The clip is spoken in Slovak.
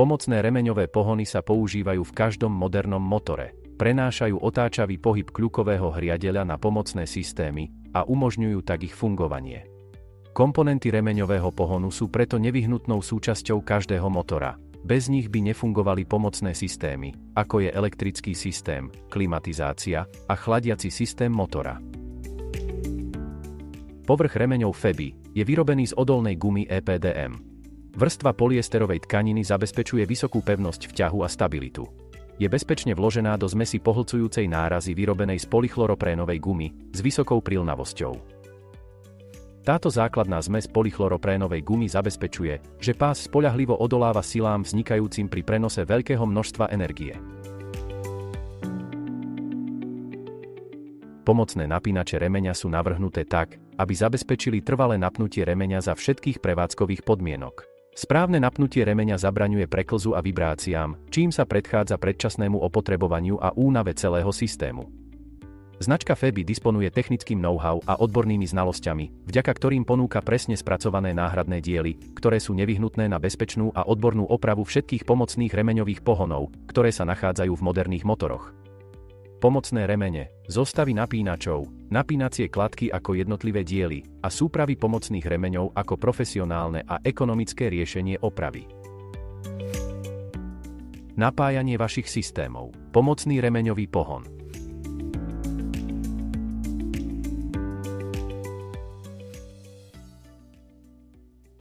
Pomocné remeňové pohony sa používajú v každom modernom motore. Prenášajú otáčavý pohyb kľukového hriadeľa na pomocné systémy a umožňujú tak ich fungovanie. Komponenty remeňového pohonu sú preto nevyhnutnou súčasťou každého motora. Bez nich by nefungovali pomocné systémy, ako je elektrický systém, klimatizácia a chladiaci systém motora. Povrch remeňov FEBI je vyrobený z odolnej gumy EPDM. Vrstva polyesterovej tkaniny zabezpečuje vysokú pevnosť vťahu a stabilitu. Je bezpečne vložená do zmesi pohlcujúcej nárazy vyrobenej z polychloroprénovej gumy s vysokou prilnavosťou. Táto základná zmes polychloroprénovej gumy zabezpečuje, že pás spoľahlivo odoláva silám vznikajúcim pri prenose veľkého množstva energie. Pomocné napínače remeňa sú navrhnuté tak, aby zabezpečili trvalé napnutie remeňa za všetkých prevádzkových podmienok. Správne napnutie remeňa zabraňuje preklzu a vibráciám, čím sa predchádza predčasnému opotrebovaniu a únave celého systému. Značka FEBI disponuje technickým know-how a odbornými znalosťami, vďaka ktorým ponúka presne spracované náhradné diely, ktoré sú nevyhnutné na bezpečnú a odbornú opravu všetkých pomocných remeňových pohonov, ktoré sa nachádzajú v moderných motoroch. Pomocné remene, zostavy napínačov, napínacie kladky ako jednotlivé diely a súpravy pomocných remeňov ako profesionálne a ekonomické riešenie opravy. Napájanie vašich systémov. Pomocný remeňový pohon.